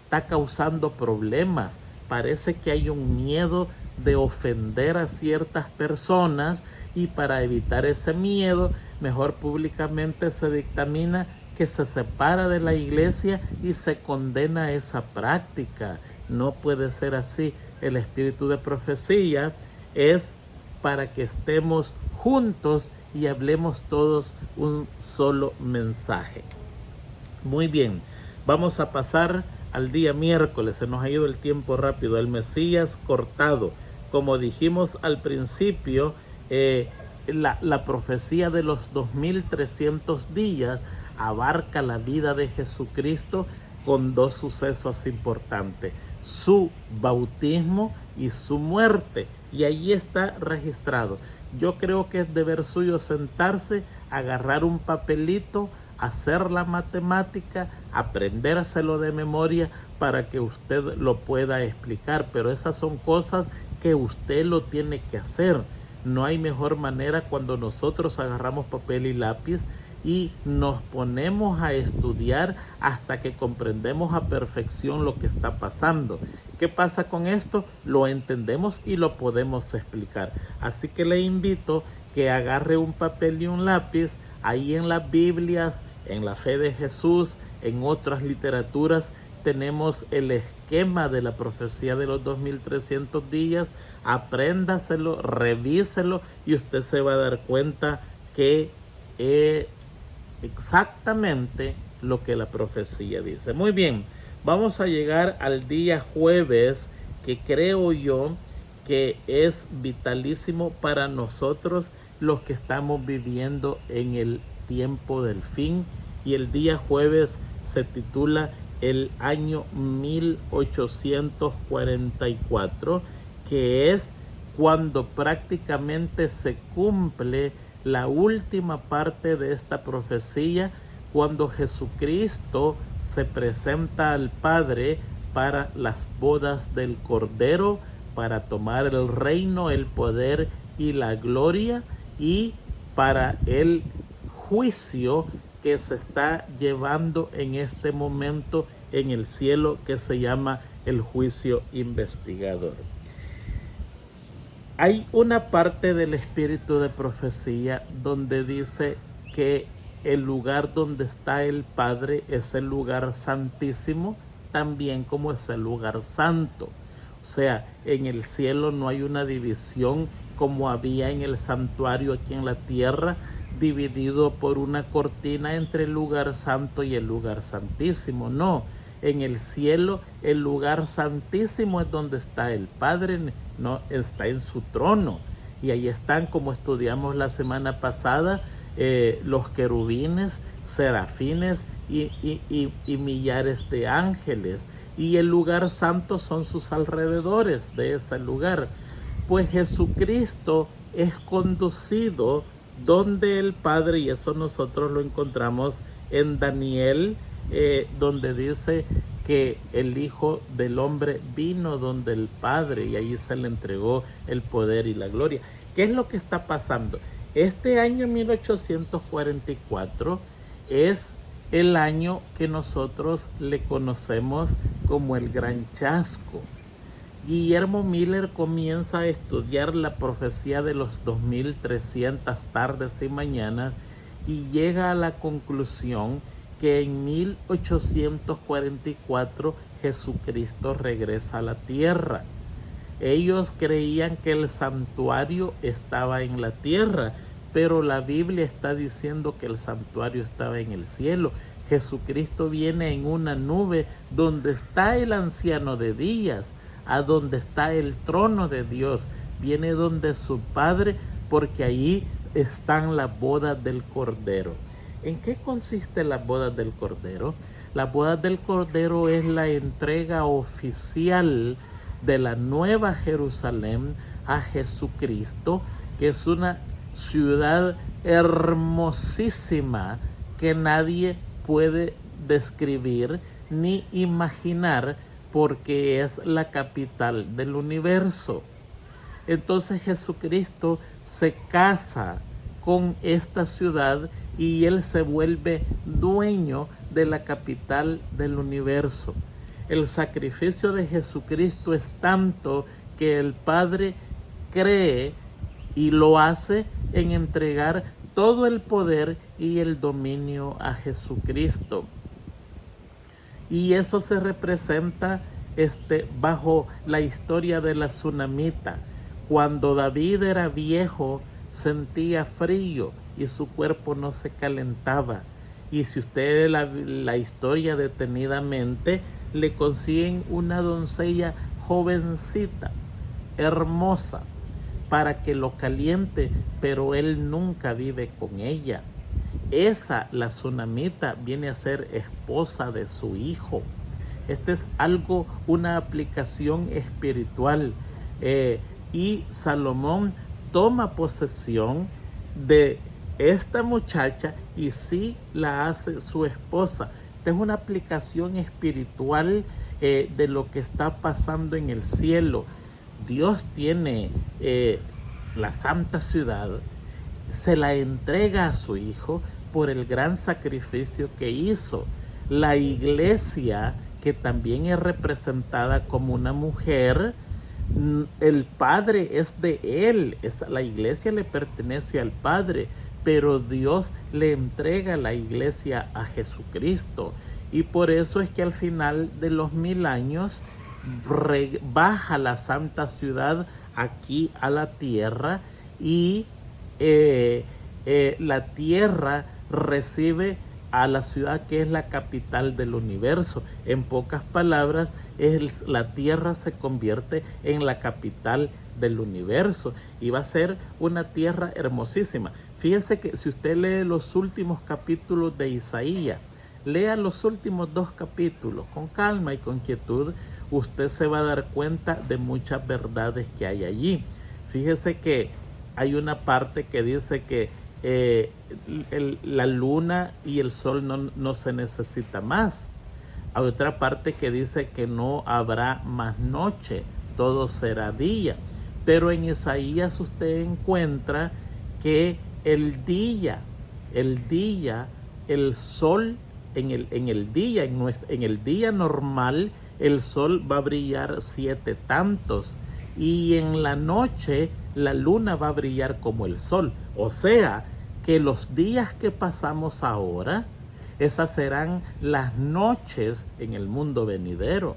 Está causando problemas. Parece que hay un miedo de ofender a ciertas personas, y para evitar ese miedo, mejor públicamente se dictamina que se separa de la iglesia y se condena esa práctica. No puede ser así. El espíritu de profecía es para que estemos juntos y hablemos todos un solo mensaje. Muy bien, vamos a pasar al día miércoles. Se nos ha ido el tiempo rápido. El Mesías cortado. Como dijimos al principio, la profecía de los 2300 días abarca la vida de Jesucristo con dos sucesos importantes: su bautismo y su muerte. Y allí está registrado. Yo creo que es deber suyo sentarse, agarrar un papelito, hacer la matemática, aprendérselo de memoria para que usted lo pueda explicar. Pero esas son cosas que usted lo tiene que hacer. No hay mejor manera cuando nosotros agarramos papel y lápiz y nos ponemos a estudiar hasta que comprendemos a perfección lo que está pasando. ¿Qué pasa con esto? Lo entendemos y lo podemos explicar. Así que le invito que agarre un papel y un lápiz. Ahí en las Biblias, en la Fe de Jesús, en otras literaturas, tenemos el esquema de la profecía de los 2300 días. Apréndaselo, revíselo y usted se va a dar cuenta que exactamente lo que la profecía dice. Muy bien, vamos a llegar al día jueves, que creo yo que es vitalísimo para nosotros los que estamos viviendo en el tiempo del fin. Y el día jueves se titula el año 1844, que es cuando prácticamente se cumple la última parte de esta profecía, cuando Jesucristo se presenta al Padre para las bodas del Cordero, para tomar el reino, el poder y la gloria, y para el juicio que se está llevando en este momento en el cielo, que se llama el juicio investigador. Hay una parte del espíritu de profecía donde dice que el lugar donde está el Padre es el lugar santísimo, también como es el lugar santo. O sea, en el cielo no hay una división como había en el santuario aquí en la tierra, dividido por una cortina entre el lugar santo y el lugar santísimo. No, en el cielo el lugar santísimo es donde está el Padre, no está en su trono. Y ahí están, como estudiamos la semana pasada, los querubines, serafines y millares de ángeles. Y el lugar santo son sus alrededores de ese lugar. Pues Jesucristo es conducido donde el Padre, y eso nosotros lo encontramos en Daniel, donde dice que el Hijo del Hombre vino donde el Padre y ahí se le entregó el poder y la gloria. ¿Qué es lo que está pasando? Este año 1844 es el año que nosotros le conocemos como el Gran Chasco. Guillermo Miller comienza a estudiar la profecía de los 2300 tardes y mañanas y llega a la conclusión que en 1844 Jesucristo regresa a la tierra. Ellos creían que el santuario estaba en la tierra, pero la Biblia está diciendo que el santuario estaba en el cielo. Jesucristo viene en una nube donde está el anciano de días, a donde está el trono de Dios. Viene donde su Padre, porque allí están las bodas del Cordero. ¿En qué consiste las bodas del Cordero? Las bodas del Cordero es la entrega oficial de la Nueva Jerusalén a Jesucristo, que es una ciudad hermosísima que nadie puede describir ni imaginar, porque es la capital del universo. Entonces Jesucristo se casa con esta ciudad y él se vuelve dueño de la capital del universo. El sacrificio de Jesucristo es tanto que el Padre cree y lo hace en entregar todo el poder y el dominio a Jesucristo. Y eso se representa bajo la historia de la tsunamita. Cuando David era viejo, sentía frío y su cuerpo no se calentaba. Y si usted la historia detenidamente, le consiguen una doncella jovencita, hermosa, para que lo caliente, pero él nunca vive con ella. La tsunamita, viene a ser esposa de su hijo. Este es una aplicación espiritual. Y Salomón toma posesión de esta muchacha y sí la hace su esposa. Esta es una aplicación espiritual de lo que está pasando en el cielo. Dios tiene la santa ciudad, se la entrega a su hijo por el gran sacrificio que hizo. La iglesia, que también es representada como una mujer, el Padre es de él, la iglesia le pertenece al Padre, pero Dios le entrega la iglesia a Jesucristo. Y por eso es que al final de los 1000 años baja la santa ciudad aquí a la tierra, y la tierra recibe a la ciudad que es la capital del universo. En pocas palabras, la tierra se convierte en la capital del universo y va a ser una tierra hermosísima. Fíjense que si usted lee los últimos capítulos de Isaías, lea los últimos 2 capítulos con calma y con quietud, usted se va a dar cuenta de muchas verdades que hay allí. Fíjese que hay una parte que dice que la luna y el sol no se necesita más. Hay otra parte que dice que no habrá más noche, todo será día. Pero en Isaías usted encuentra que el sol, en el día normal, el sol va a brillar 7 tantos. Y en la noche, la luna va a brillar como el sol. O sea, que los días que pasamos ahora, esas serán las noches en el mundo venidero.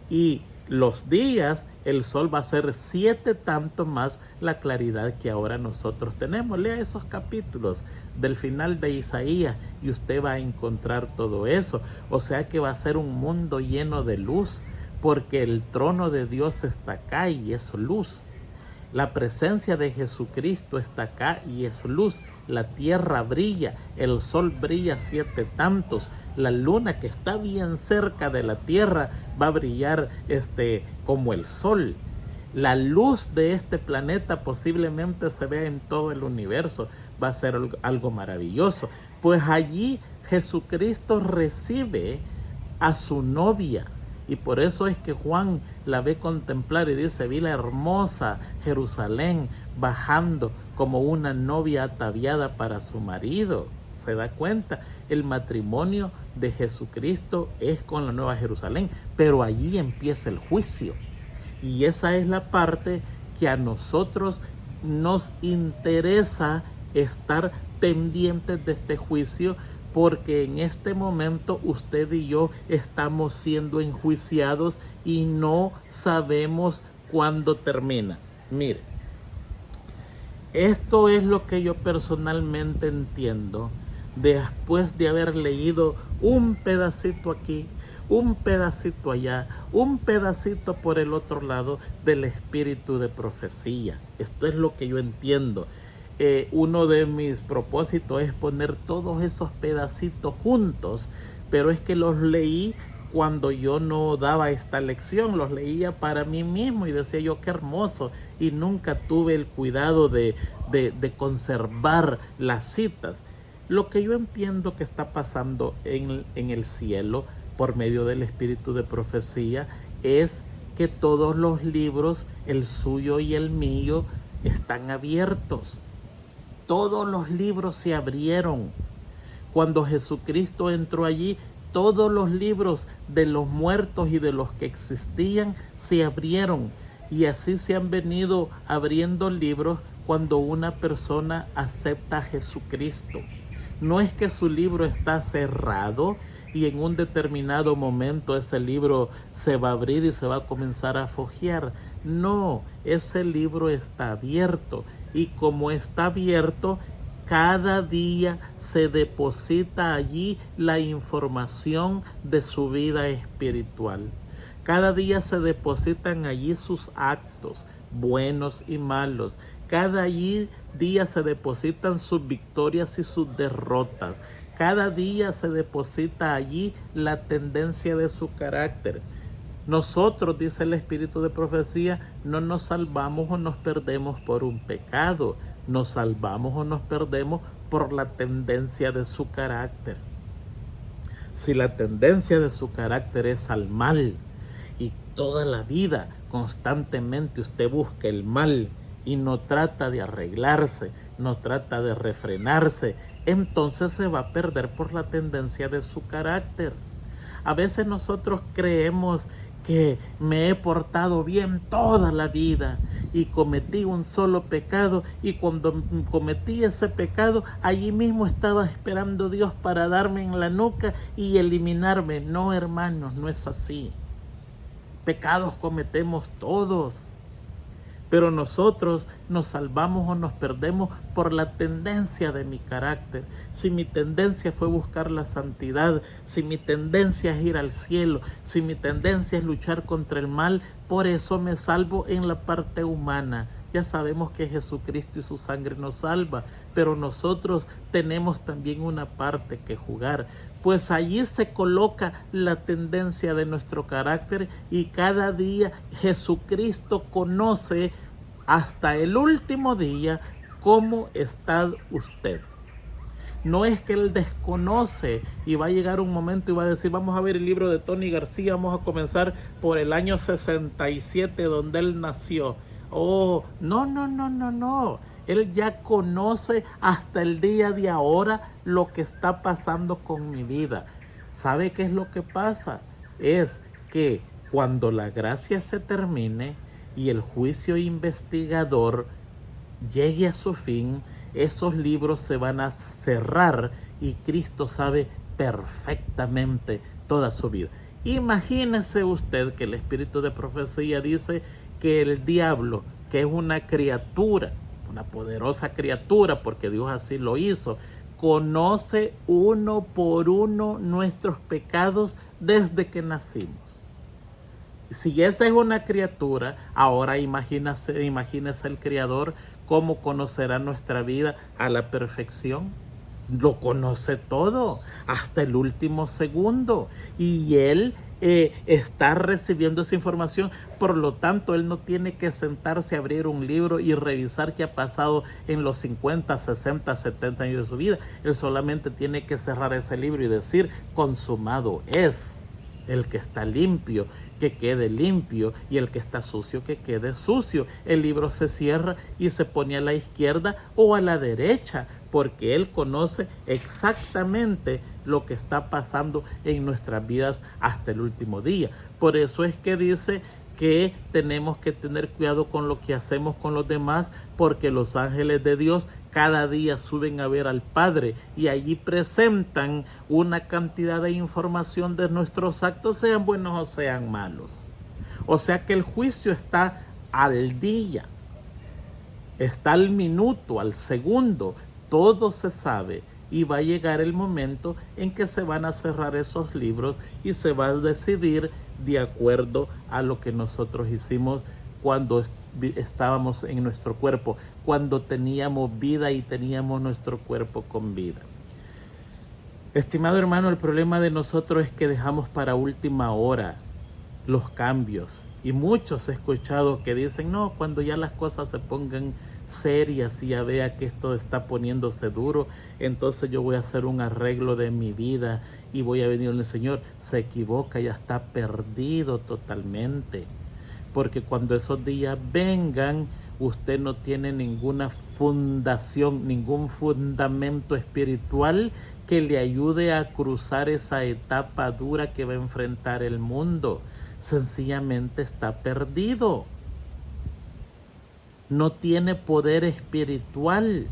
Y los días, el sol va a ser 7 tantos más la claridad que ahora nosotros tenemos. Lea esos capítulos del final de Isaías y usted va a encontrar todo eso. O sea que va a ser un mundo lleno de luz, porque el trono de Dios está acá y es luz. La presencia de Jesucristo está acá y es luz. La tierra brilla, el sol brilla 7 tantos. La luna, que está bien cerca de la tierra, va a brillar como el sol. La luz de este planeta posiblemente se vea en todo el universo. Va a ser algo maravilloso. Pues allí Jesucristo recibe a su novia. Y por eso es que Juan la ve contemplar y dice: vi la hermosa Jerusalén bajando como una novia ataviada para su marido. ¿Se da cuenta? El matrimonio de Jesucristo es con la Nueva Jerusalén, pero allí empieza el juicio. Y esa es la parte que a nosotros nos interesa estar pendientes de este juicio, porque en este momento usted y yo estamos siendo enjuiciados y no sabemos cuándo termina. Mire, esto es lo que yo personalmente entiendo después de haber leído un pedacito aquí, un pedacito allá, un pedacito por el otro lado del espíritu de profecía. Esto es lo que yo entiendo. Uno de mis propósitos es poner todos esos pedacitos juntos, pero es que los leí cuando yo no daba esta lección, los leía para mí mismo y decía yo: qué hermoso, y nunca tuve el cuidado de conservar las citas. Lo que yo entiendo que está pasando en el cielo por medio del espíritu de profecía es que todos los libros, el suyo y el mío, están abiertos. Todos los libros se abrieron. Cuando Jesucristo entró allí, todos los libros de los muertos y de los que existían se abrieron. Y así se han venido abriendo libros cuando una persona acepta a Jesucristo. No es que su libro está cerrado y en un determinado momento ese libro se va a abrir y se va a comenzar a fojear. No, ese libro está abierto. Y como está abierto, cada día se deposita allí la información de su vida espiritual. Cada día se depositan allí sus actos, buenos y malos. Cada día se depositan sus victorias y sus derrotas. Cada día se deposita allí la tendencia de su carácter. Nosotros, dice el espíritu de profecía, no nos salvamos o nos perdemos por un pecado. Nos salvamos o nos perdemos por la tendencia de su carácter. Si la tendencia de su carácter es al mal y toda la vida constantemente usted busca el mal y no trata de arreglarse, no trata de refrenarse, entonces se va a perder por la tendencia de su carácter. A veces nosotros creemos que me he portado bien toda la vida y cometí un solo pecado, y cuando cometí ese pecado, allí mismo estaba esperando Dios para darme en la nuca y eliminarme. No, hermanos, no es así. Pecados cometemos todos, pero nosotros nos salvamos o nos perdemos por la tendencia de mi carácter. Si mi tendencia fue buscar la santidad, si mi tendencia es ir al cielo, si mi tendencia es luchar contra el mal, por eso me salvo en la parte humana. Ya sabemos que Jesucristo y su sangre nos salva, pero nosotros tenemos también una parte que jugar. Pues allí se coloca la tendencia de nuestro carácter y cada día Jesucristo conoce hasta el último día, ¿cómo está usted? No es que él desconoce y va a llegar un momento y va a decir, vamos a ver el libro de Tony García, vamos a comenzar por el año 67 donde él nació. Oh, no. Él ya conoce hasta el día de ahora lo que está pasando con mi vida. ¿Sabe qué es lo que pasa? Es que cuando la gracia se termine y el juicio investigador llegue a su fin, esos libros se van a cerrar y Cristo sabe perfectamente toda su vida. Imagínese usted que el espíritu de profecía dice que el diablo, que es una criatura, una poderosa criatura, porque Dios así lo hizo, conoce uno por uno nuestros pecados desde que nacimos. Si esa es una criatura, ahora imagínese el Creador, cómo conocerá nuestra vida a la perfección. Lo conoce todo, hasta el último segundo. Y Él está recibiendo esa información. Por lo tanto, Él no tiene que sentarse a abrir un libro y revisar qué ha pasado en los 50, 60, 70 años de su vida. Él solamente tiene que cerrar ese libro y decir, consumado es. El que está limpio, que quede limpio, y el que está sucio, que quede sucio. El libro se cierra y se pone a la izquierda o a la derecha, porque Él conoce exactamente lo que está pasando en nuestras vidas hasta el último día. Por eso es que dice que tenemos que tener cuidado con lo que hacemos con los demás, porque los ángeles de Dios cada día suben a ver al Padre y allí presentan una cantidad de información de nuestros actos, sean buenos o sean malos. O sea que el juicio está al día, está al minuto, al segundo, todo se sabe. Y va a llegar el momento en que se van a cerrar esos libros y se va a decidir de acuerdo a lo que nosotros hicimos cuando estábamos en nuestro cuerpo, cuando teníamos vida y teníamos nuestro cuerpo con vida. Estimado hermano, el problema de nosotros es que dejamos para última hora los cambios. Y muchos he escuchado que dicen, no, cuando ya las cosas se pongan serias y ya vea que esto está poniéndose duro, entonces yo voy a hacer un arreglo de mi vida y voy a venir al Señor. Se equivoca, ya está perdido totalmente. Porque cuando esos días vengan, usted no tiene ninguna fundación, ningún fundamento espiritual que le ayude a cruzar esa etapa dura que va a enfrentar el mundo. Sencillamente está perdido. No tiene poder espiritual.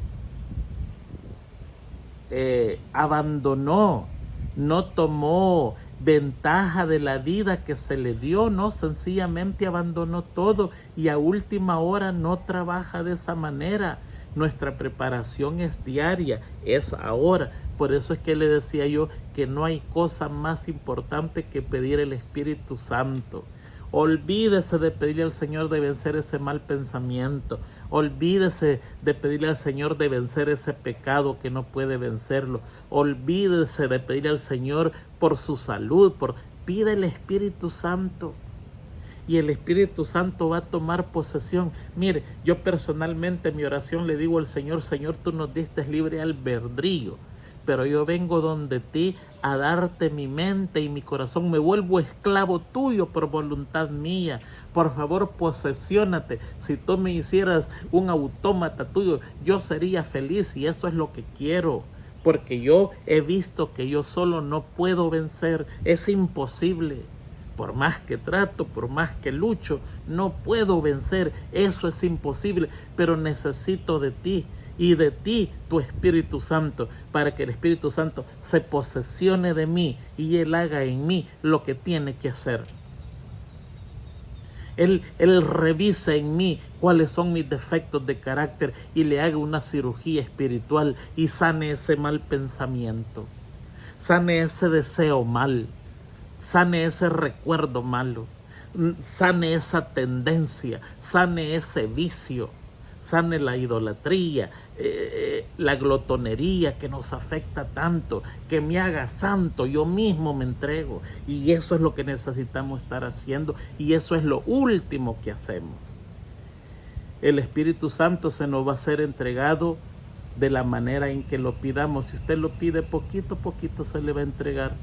Abandonó, no tomó ventaja de la vida que se le dio, no, sencillamente abandonó todo y a última hora no trabaja de esa manera. Nuestra preparación es diaria, es ahora. Por eso es que le decía yo que no hay cosa más importante que pedir el Espíritu Santo. Olvídese de pedirle al Señor de vencer ese mal pensamiento. Olvídese de pedirle al Señor de vencer ese pecado que no puede vencerlo. Olvídese de pedirle al Señor por su salud. Pida el Espíritu Santo. Y el Espíritu Santo va a tomar posesión. Mire, yo personalmente en mi oración le digo al Señor, Señor, tú nos diste libre albedrío, pero yo vengo donde ti a darte mi mente y mi corazón. Me vuelvo esclavo tuyo por voluntad mía. Por favor, posesiónate. Si tú me hicieras un autómata tuyo, yo sería feliz y eso es lo que quiero. Porque yo he visto que yo solo no puedo vencer. Es imposible. Por más que trato, por más que lucho, no puedo vencer. Eso es imposible. Pero necesito de ti. Y de ti, tu Espíritu Santo, para que el Espíritu Santo se posesione de mí y Él haga en mí lo que tiene que hacer. Él revisa en mí cuáles son mis defectos de carácter y le haga una cirugía espiritual y sane ese mal pensamiento, sane ese deseo mal, sane ese recuerdo malo, sane esa tendencia, sane ese vicio, sane la idolatría, la glotonería que nos afecta tanto, que me haga santo, yo mismo me entrego. Y eso es lo que necesitamos estar haciendo y eso es lo último que hacemos. El Espíritu Santo se nos va a ser entregado de la manera en que lo pidamos. Si usted lo pide poquito a poquito, se le va a entregar.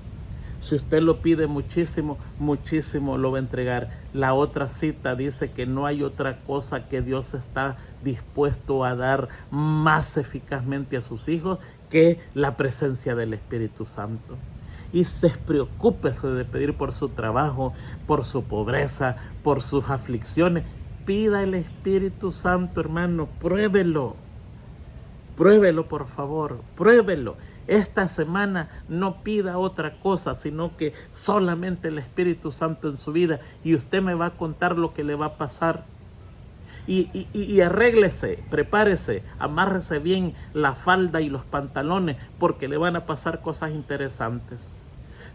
Si usted lo pide muchísimo, muchísimo lo va a entregar. La otra cita dice que no hay otra cosa que Dios está dispuesto a dar más eficazmente a sus hijos que la presencia del Espíritu Santo. Y despreocúpese de pedir por su trabajo, por su pobreza, por sus aflicciones. Pida el Espíritu Santo, hermano, pruébelo. Pruébelo, por favor, pruébelo. Esta semana no pida otra cosa, sino que solamente el Espíritu Santo en su vida, y usted me va a contar lo que le va a pasar. Y arréglese, prepárese, amárrese bien la falda y los pantalones, porque le van a pasar cosas interesantes.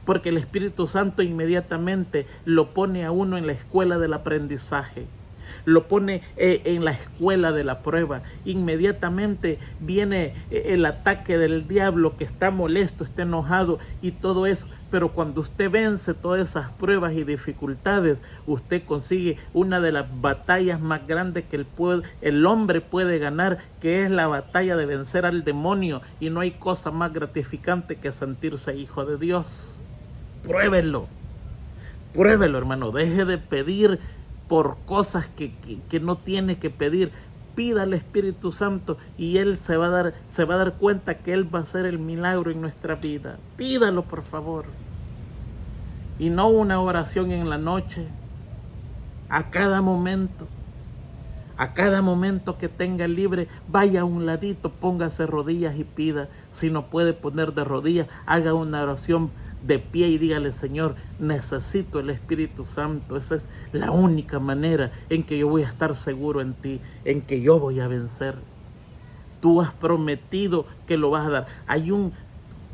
Porque el Espíritu Santo inmediatamente lo pone a uno en la escuela del aprendizaje. Lo pone en la escuela de la prueba. Inmediatamente viene el ataque del diablo, que está molesto, está enojado y todo eso. Pero cuando usted vence todas esas pruebas y dificultades, usted consigue una de las batallas más grandes que el hombre puede ganar, que es la batalla de vencer al demonio. Y no hay cosa más gratificante que sentirse hijo de Dios. Pruébelo. Pruébelo, hermano. Deje de pedir por cosas que no tiene que pedir. Pida al Espíritu Santo y Él se va a dar cuenta que Él va a hacer el milagro en nuestra vida. Pídalo, por favor. Y no una oración en la noche. A cada momento que tenga libre, vaya a un ladito, póngase rodillas y pida. Si no puede poner de rodillas, haga una oración de pie y dígale: Señor, necesito el Espíritu Santo. Esa es la única manera en que yo voy a estar seguro en ti, en que yo voy a vencer. Tú has prometido que lo vas a dar. Hay un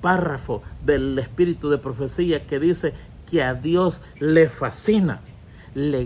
párrafo del Espíritu de Profecía que dice que a Dios le fascina, le